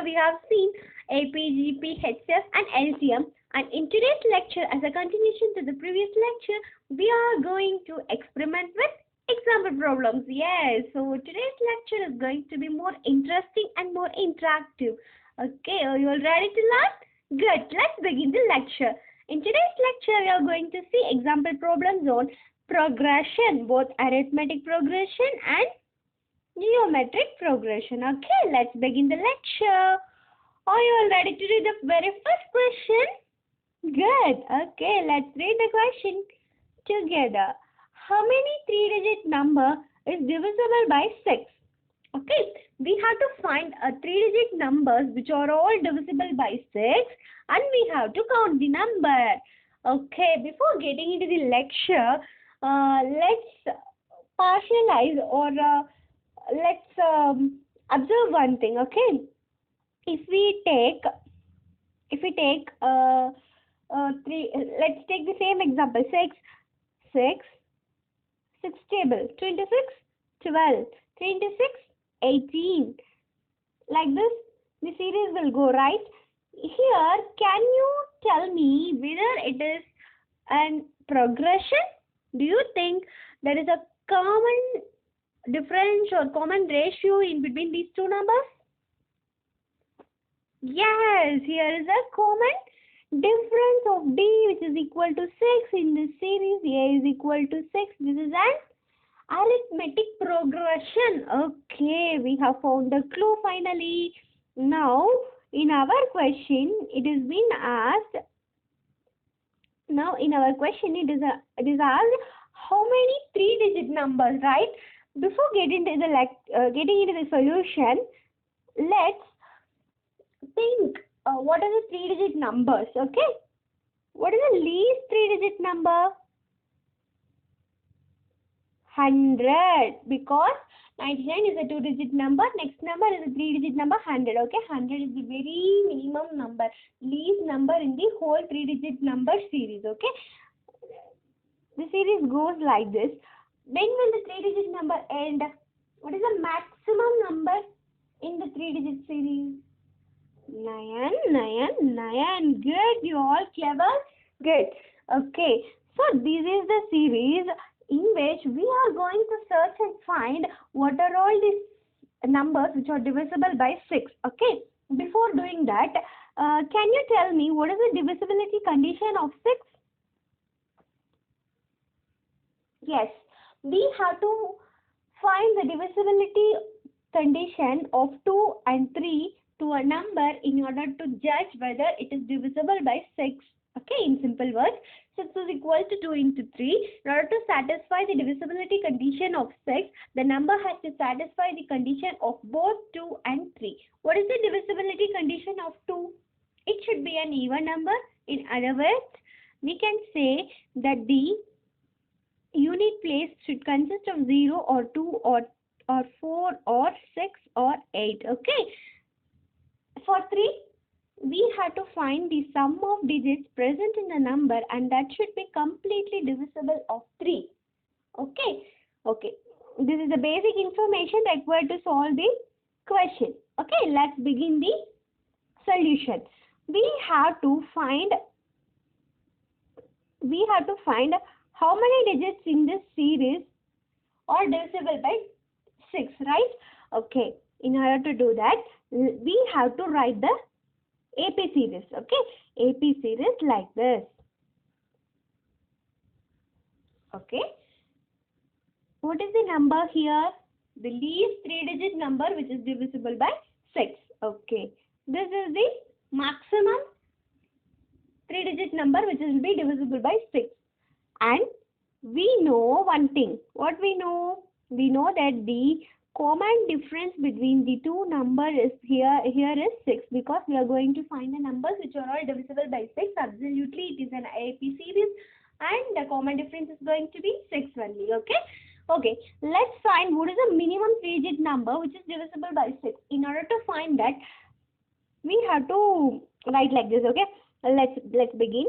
we have seen AP, GP, HF and LCM, and in today's lecture, as a continuation to the previous lecture, we are going to experiment with example problems. Yes, so today's lecture is going to be more interesting and more interactive. Okay, are you all ready to learn? Good, let's begin the lecture. In today's lecture, we are going to see example problems on progression, both arithmetic progression and geometric progression. Okay, let's begin the lecture. Are you all ready to read the very first question? Good. Okay, let's read the question together. How many three-digit number is divisible by 6? Okay, we have to find a three-digit numbers which are all divisible by 6 and we have to count the number. Okay, before getting into the lecture, let's partialize or let's observe one thing. Okay, if we take three, let's take the same example. 6 table, 26, 12, 3 into 6, 18. Like this, the series will go, right? Here, can you tell me whether it is an progression? Do you think there is a common difference or common ratio in between these two numbers? Yes, here is a common difference of D which is equal to 6 in this series. A is equal to 6. This is an arithmetic progression. Okay, we have found the clue finally. Now, in our question, it is been asked. Now, in our question, it is asked how many three-digit numbers, right? Before getting into the solution, let's think what are the three-digit numbers, okay? What is the least three-digit number? 100, because 99 is a two-digit number, next number is a three-digit number, 100, okay? 100 is the very minimum number, least number in the whole three-digit number series, okay? The series goes like this. When will the three-digit number end? What is the maximum number in the three-digit series? 9, 9, 9. Good, you all clever? Good. Okay, so this is the series in which we are going to search and find what are all these numbers which are divisible by 6. Okay, before doing that, can you tell me what is the divisibility condition of 6? Yes, we have to find the divisibility condition of 2 and 3 to a number in order to judge whether it is divisible by 6. Okay, in simple words, 6 is equal to 2 into 3. In order to satisfy the divisibility condition of 6, the number has to satisfy the condition of both 2 and 3. What is the divisibility condition of 2? It should be an even number. In other words, we can say that the unit place should consist of 0 or 2 or 4 or 6 or 8. Okay. For 3, we have to find the sum of digits present in the number and that should be completely divisible of 3. Okay. Okay. This is the basic information required to solve the question. Okay. Let's begin the solution. We have to find how many digits in this series are divisible by 6, right? Okay. In order to do that, we have to write the AP series, okay? AP series like this. Okay. What is the number here? The least three-digit number which is divisible by 6. Okay. This is the maximum three-digit number which will be divisible by 6. And we know one thing. What we know? We know that the common difference between the two numbers is here is 6 because we are going to find the numbers which are all divisible by 6. Absolutely, it is an AP series and the common difference is going to be 6 only. Okay. Okay. Let's find what is the minimum three-digit number which is divisible by 6. In order to find that, we have to write like this. Okay. Let's begin.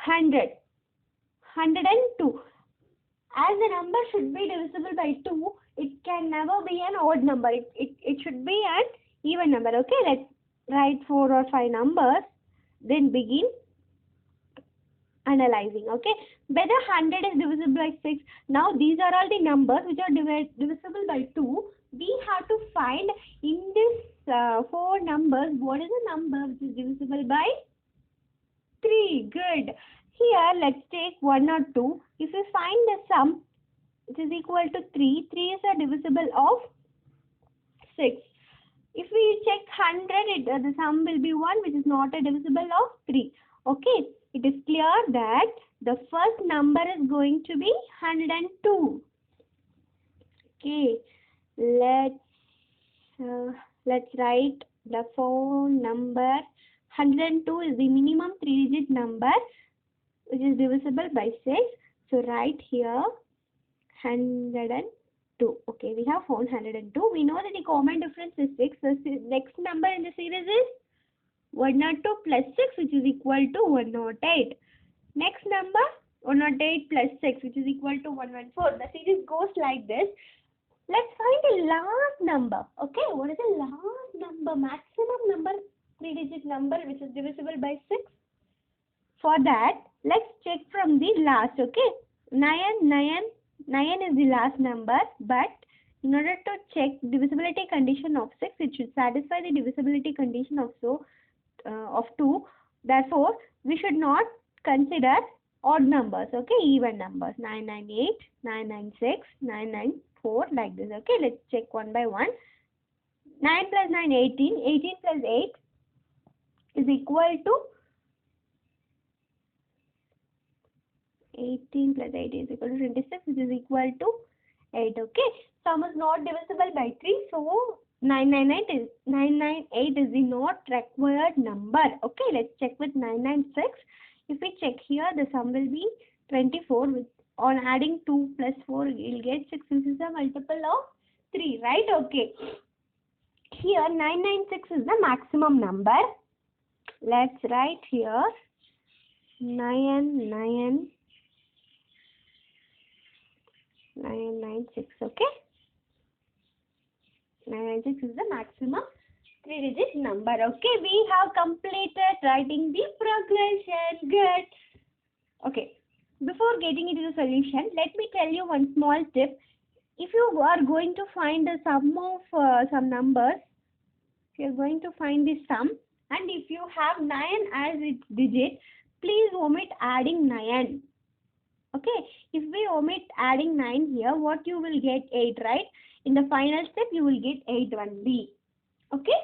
100, 102. As the number should be divisible by 2, it can never be an odd number. It should be an even number. Okay, write 4 or 5 numbers, then begin analyzing. Okay, whether 100 is divisible by 6. Now these are all the numbers which are divisible by 2. We have to find in this 4 numbers what is the number which is divisible by 3. Good. Here let's take 1 or 2. If we find the sum which is equal to 3, 3 is a divisible of 6. If we check 100, the sum will be 1, which is not a divisible of 3. Okay, it is clear that the first number is going to be 102. Okay, let's write the phone number. 102 is the minimum 3-digit number which is divisible by 6. So write here 102. Okay, we have found 102. We know that the common difference is 6. So next number in the series is 102 plus 6, which is equal to 108. Next number 108 plus 6, which is equal to 114. The series goes like this. Let's find the last number. Okay, what is the last number? Maximum number, 3-digit number which is divisible by 6. For that, let's check from the last. Okay, 9 is the last number, but in order to check divisibility condition of 6, it should satisfy the divisibility condition of 2. Therefore, we should not consider odd numbers. Okay, even numbers. 998, 996, 994, like this. Okay, let's check one by one. 9 plus 9, 18. 18 plus 8 is equal to 18 plus 8 is equal to 26, which is equal to 8. Okay, sum is not divisible by 3, so 998 is the not required number. Okay, let's check with 996. If we check here, the sum will be 24. On adding 2 plus 4, you'll get 6. This is a multiple of 3, right? Okay. Here 996 is the maximum number. Let's write here 996. Okay, 996 is the maximum 3-digit number. Okay, we have completed writing the progression. Good. Okay, before getting into the solution, let me tell you one small tip. If you are going to find the sum of some numbers, if you are going to find the sum, and if you have 9 as its digit, please omit adding 9. Okay, if we omit adding 9 here, what you will get 8, right? In the final step, you will get 8 only. Okay,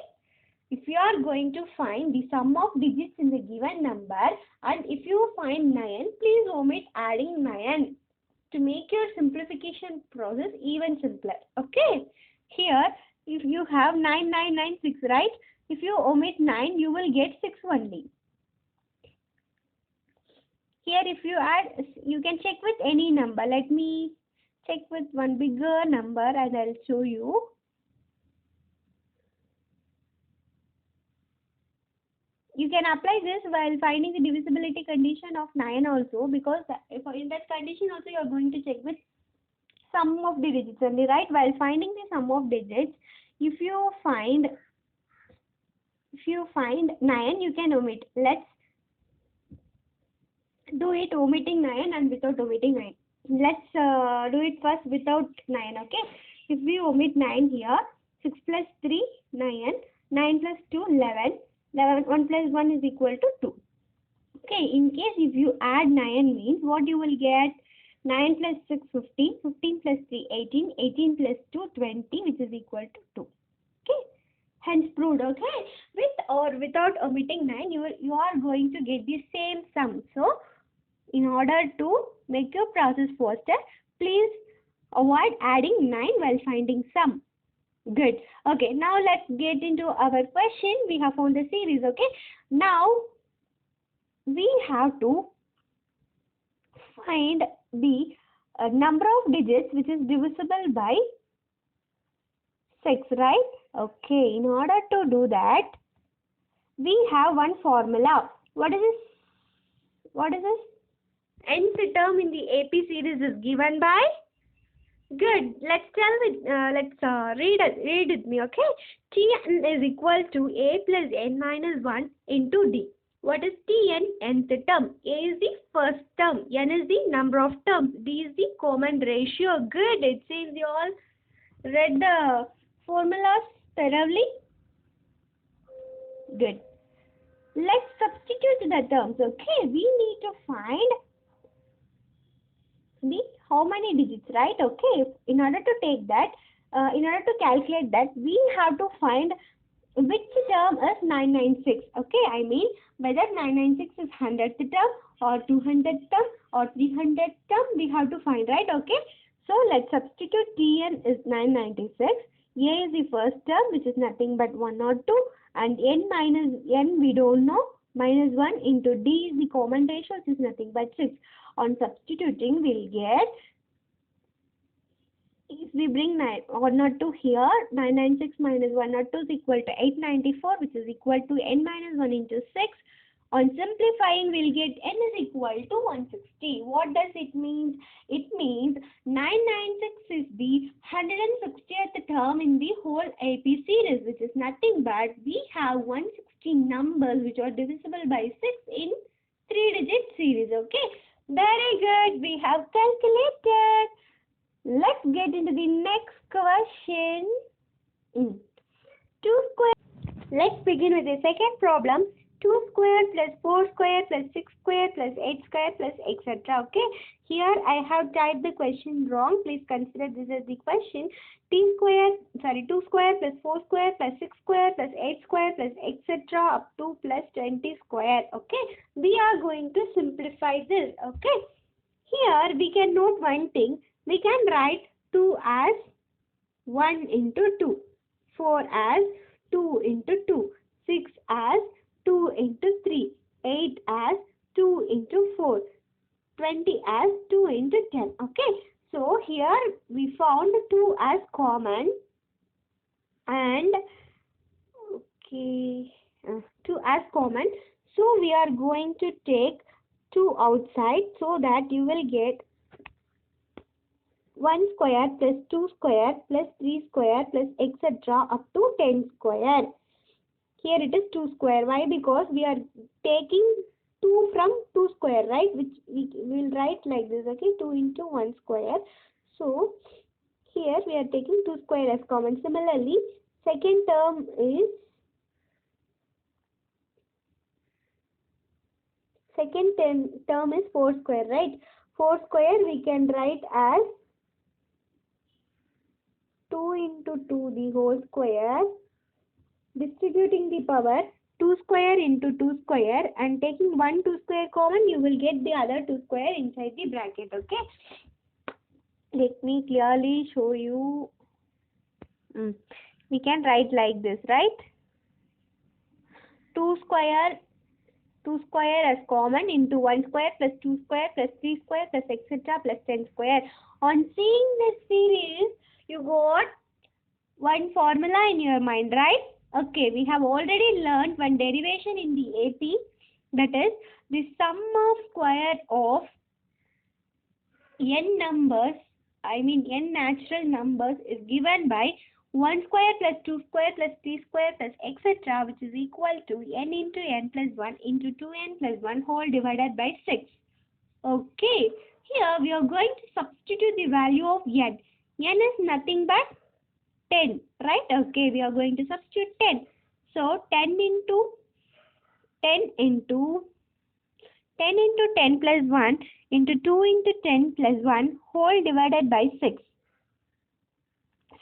if you are going to find the sum of digits in the given number, and if you find 9, please omit adding 9 to make your simplification process even simpler. Okay, here if you have 9996, right? If you omit 9, you will get 6 only. Here if you add, you can check with any number. Let me check with one bigger number and I'll show you. You can apply this while finding the divisibility condition of 9 also, because if in that condition also you are going to check with sum of the digits only, right? While finding the sum of digits, if you find 9, you can omit. Let's do it omitting 9 and without omitting 9. Let's do it first without 9. Okay, if we omit 9 here, 6 plus 3 9, 9 plus 2 11, 1 plus 1 is equal to 2. Okay, in case if you add 9 means what you will get? 9 plus 6 15, 15 plus 3 18, 18 plus 2 20, which is equal to 2. Okay, hence proved. Okay, with or without omitting 9, you are going to get the same sum. So in order to make your process faster, please avoid adding 9 while finding sum. Good. Okay, now let's get into our question. We have found the series. Okay, now we have to find the number of digits which is divisible by 6, right? Okay, in order to do that, we have one formula. What is this? Nth term in the AP series is given by Good. Let's read with me, okay? Tn is equal to a plus n minus 1 into d. What is Tn? Nth term. A is the first term. N is the number of terms. D is the common ratio. Good. It seems you all read the formulas thoroughly. Good. Let's substitute the terms, okay? We need to find the how many digits, right? Okay. In order to take that, in order to calculate that, we have to find which term is 996. Okay, I mean whether 996 is 100th term or 200th term or 300th term, we have to find, right? Okay, so let's substitute. Tn is 996. A is the first term, which is nothing but 1 or 2, and n minus n we don't know, minus 1 into d is the common ratio, which is nothing but 6. On substituting, we'll get, if we bring 1 or 2 here, 996 minus 1 or 2 is equal to 894, which is equal to n minus 1 into 6. On simplifying, we'll get n is equal to 160. What does it mean? It means 996 is the 160th term in the whole AP series, which is nothing but we have 160 numbers which are divisible by 6 in 3-digit series. Okay, very good. We have calculated. Let's get into the next question. 2 square. Let's begin with the second problem. 2 square plus 4 square plus 6 square plus 8 square plus etc. Okay. Here I have typed the question wrong. Please consider this as the question. 2 square plus 4 square plus 6 square plus 8 square plus etc. up to plus 20 square. Okay. We are going to simplify this. Okay. Here we can note one thing. We can write 2 as 1 into 2, 4 as 2 into 2, 6 as 2 into 3, 8 as 2 into 4, 20 as 2 into 10. Okay. So here we found 2 as common and 2 as common. So we are going to take 2 outside so that you will get 1 square plus 2 square plus 3 square plus etc. up to 10 square. Here it is 2 square. Why? Because we are taking 2 from 2 square, right? Which we will write like this, okay? 2 into 1 square. So, here we are taking 2 square as common. Similarly, second term is 4 square, right? 4 square we can write as 2 into 2 the whole square. Distributing the power, 2 square into 2 square, and taking 1 2 square common, you will get the other 2 square inside the bracket. Okay. Let me clearly show you. We can write like this, right? 2 square as common into 1 square plus 2 square plus 3 square plus etc. plus 10 square. On seeing this series, you got one formula in your mind, right? Okay, we have already learned one derivation in the AP, that is the sum of square of n numbers, n natural numbers is given by 1 square plus 2 square plus 3 square plus etc. which is equal to n into n plus 1 into 2n plus 1 whole divided by 6. Okay, here we are going to substitute the value of n. N is nothing but 10, right? Okay, we are going to substitute 10. So 10 into 10 plus 1 into 2 into 10 plus 1 whole divided by 6.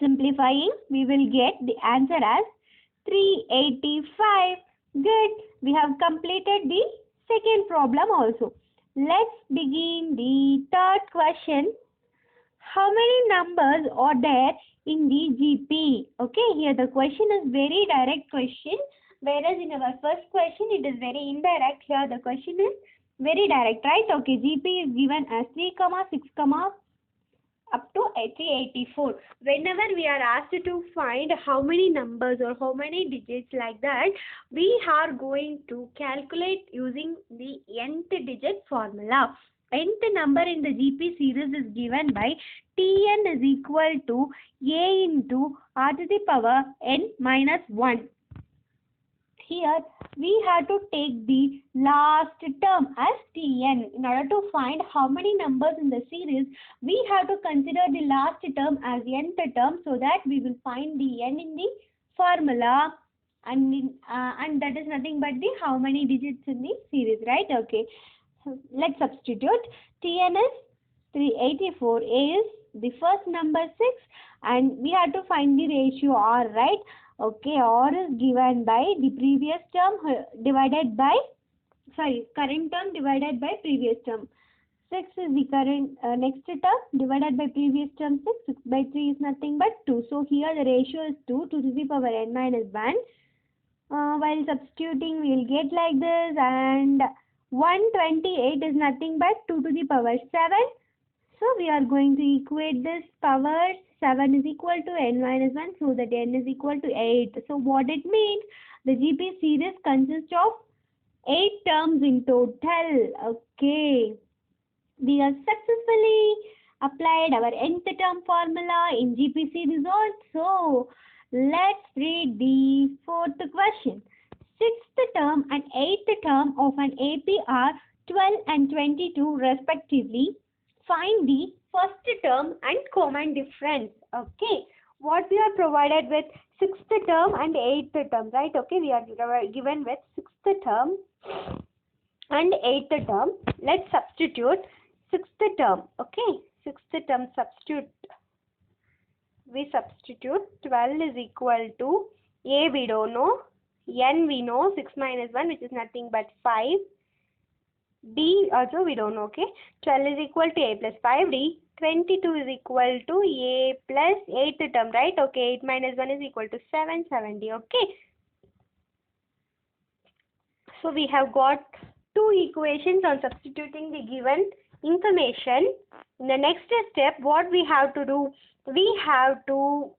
Simplifying, we will get the answer as 385. Good. We have completed the second problem also. Let's begin the third question. How many numbers are there in the GP? Okay, here the question is very direct question, whereas in our first question it is very indirect. Here the question is very direct, right? Okay, GP is given as 3, 6, up to 384. Whenever we are asked to find how many numbers or how many digits like that, we are going to calculate using the nth digit formula. nth number in the GP series is given by Tn is equal to a into r to the power n minus 1. Here we have to take the last term as Tn. In order to find how many numbers in the series, we have to consider the last term as nth term, so that we will find the n in the formula, and that is nothing but the how many digits in the series, right? Okay. So let's substitute. Tn is 384, a is the first number 6, and we have to find the ratio r, right? Okay, r is given by the previous term divided by, current term divided by previous term. 6 is the current next term divided by previous term 6. 6 by 3 is nothing but 2. So here the ratio is 2 to the power n minus 1. While substituting, we will get like this, and 128 is nothing but 2 to the power 7. So we are going to equate this power. 7 is equal to n minus 1, so that n is equal to 8. So what it means, the GP series consists of 8 terms in total. Okay. We have successfully applied our nth term formula in GP series also. Let's read the fourth question. Sixth term and eighth term of an AP are 12 and 22 respectively. Find the first term and common difference. Okay. What we are provided with sixth term and eighth term, right? Okay. We are given with sixth term and eighth term. Let's substitute sixth term. Okay. Sixth term substitute. We substitute 12 is equal to a we don't know, n we know, 6 minus 1 which is nothing but 5. D also we don't know. Okay. 12 is equal to a plus 5d. 22 is equal to a plus 8th term, right? Okay. 8 minus 1 is equal to 7, 7d. Okay. So we have got two equations on substituting the given information. In the next step, what we have to do, we have to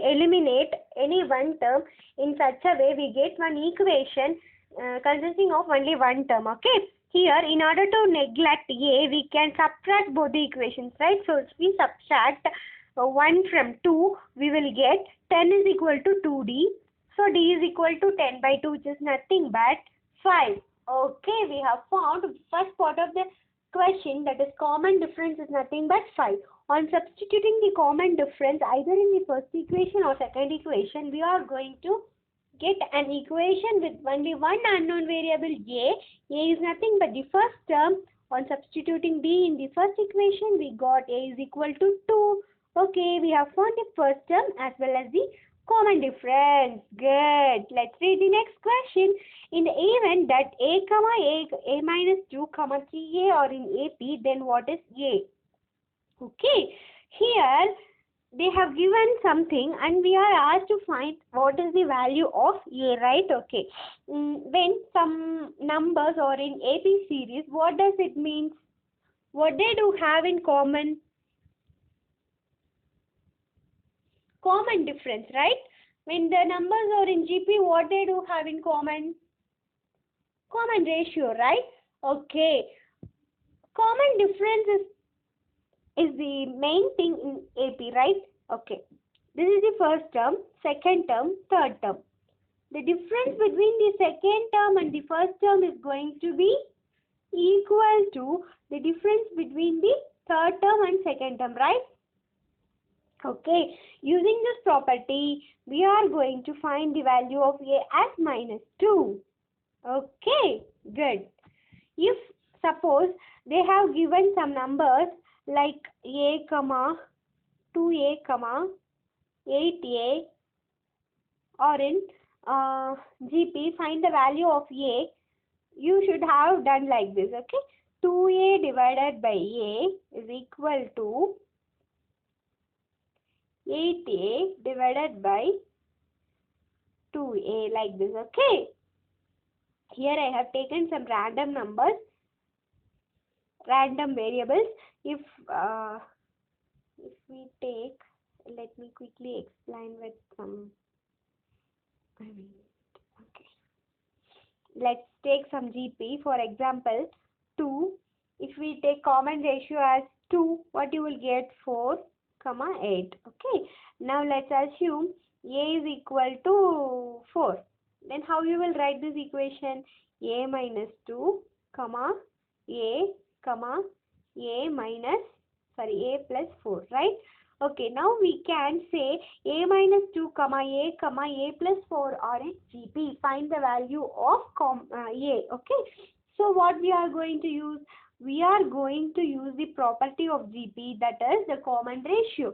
eliminate any one term. In such a way we get one equation consisting of only one term. Okay. Here, in order to neglect a, we can subtract both the equations, right? So if we subtract 1 from 2, we will get 10 is equal to 2d. So d is equal to 10 by 2, which is nothing but 5. Okay, we have found first part of the question, that is common difference is nothing but 5. On substituting the common difference either in the first equation or second equation, we are going to get an equation with only one unknown variable a. A is nothing but the first term. On substituting b in the first equation, we got a is equal to 2. Okay, we have found the first term as well as the common difference. Good. Let's read the next question. In the event that a minus 2, 3a are in AP, then what is a? Okay. Here they have given something and we are asked to find what is the value of a, right? Okay. When some numbers are in AP series, what does it mean? What they do have in common? Common difference, right? When the numbers are in GP, what they do have in common? Common ratio, right? Okay. Common difference is the main thing in AP, right? Okay. This is the first term, second term, third term. The difference between the second term and the first term is going to be equal to the difference between the third term and second term, right? Okay. Using this property, we are going to find the value of a as minus 2. Okay. Good. If suppose they have given some numbers like a, 2a, 8a, or in GP, find the value of a, you should have done like this. Okay. 2a divided by a is equal to 8a divided by 2a, like this. Okay. Here I have taken some random numbers, random variables. If we take, let me quickly explain with some, okay. Let's take some GP. For example, 2. If we take common ratio as 2, what you will get? 4, comma 8. Okay. Now let's assume a is equal to 4. Then how you will write this equation? A minus 2, comma a, comma a minus, sorry, a plus 4, right? Okay, now we can say a minus 2, comma a plus 4 are in GP. Find the value of a. Okay. So what we are going to use? We are going to use the property of GP, that is the common ratio.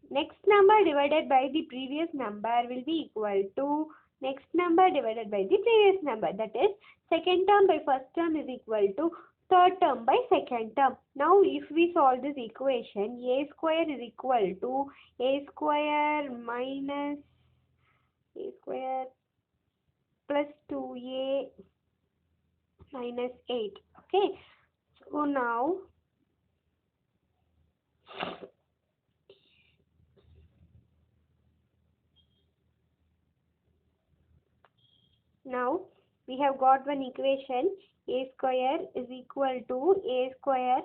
Next number divided by the previous number will be equal to next number divided by the previous number. That is, second term by first term is equal to third term by second term. Now if we solve this equation, a square is equal to a square minus a square plus 2a minus 8. Okay. So now we have got one equation. A square is equal to a square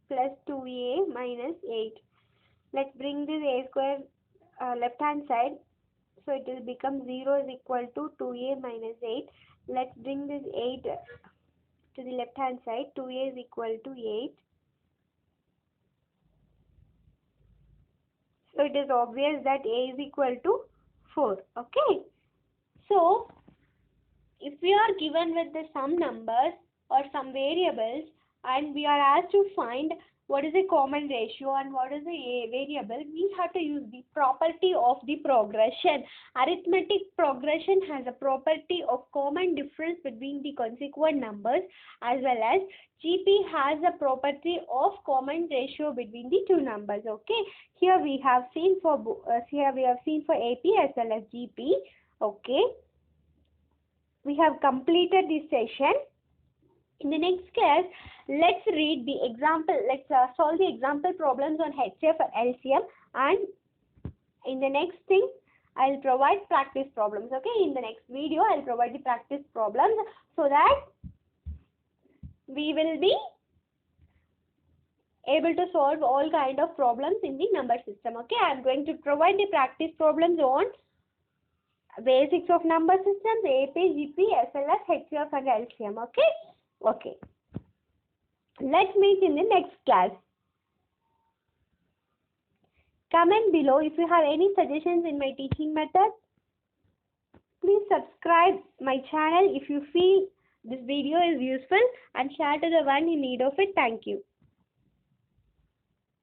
plus 2a minus 8. Let's bring this a square left hand side. So it will become 0 is equal to 2a minus 8. Let's bring this 8 to the left hand side. 2a is equal to 8. So it is obvious that a is equal to 4. Okay. So, if we are given with some numbers or some variables and we are asked to find what is a common ratio and what is a variable, we have to use the property of the progression. Arithmetic progression has a property of common difference between the consequent numbers, as well as GP has a property of common ratio between the two numbers. Okay, here we have seen for AP as well as GP. Okay, we have completed this session. In the next class, let's read the example. Let's solve the example problems on HCF and LCM, and in the next thing, I'll provide practice problems. Okay, in the next video, I'll provide the practice problems so that we will be able to solve all kind of problems in the number system. Okay, I'm going to provide the practice problems on basics of number systems, AP, GP, as well as HCF and LCM. Okay. Okay. Let's meet in the next class. Comment below if you have any suggestions in my teaching method. Please subscribe my channel if you feel this video is useful and share to the one in need of it. Thank you.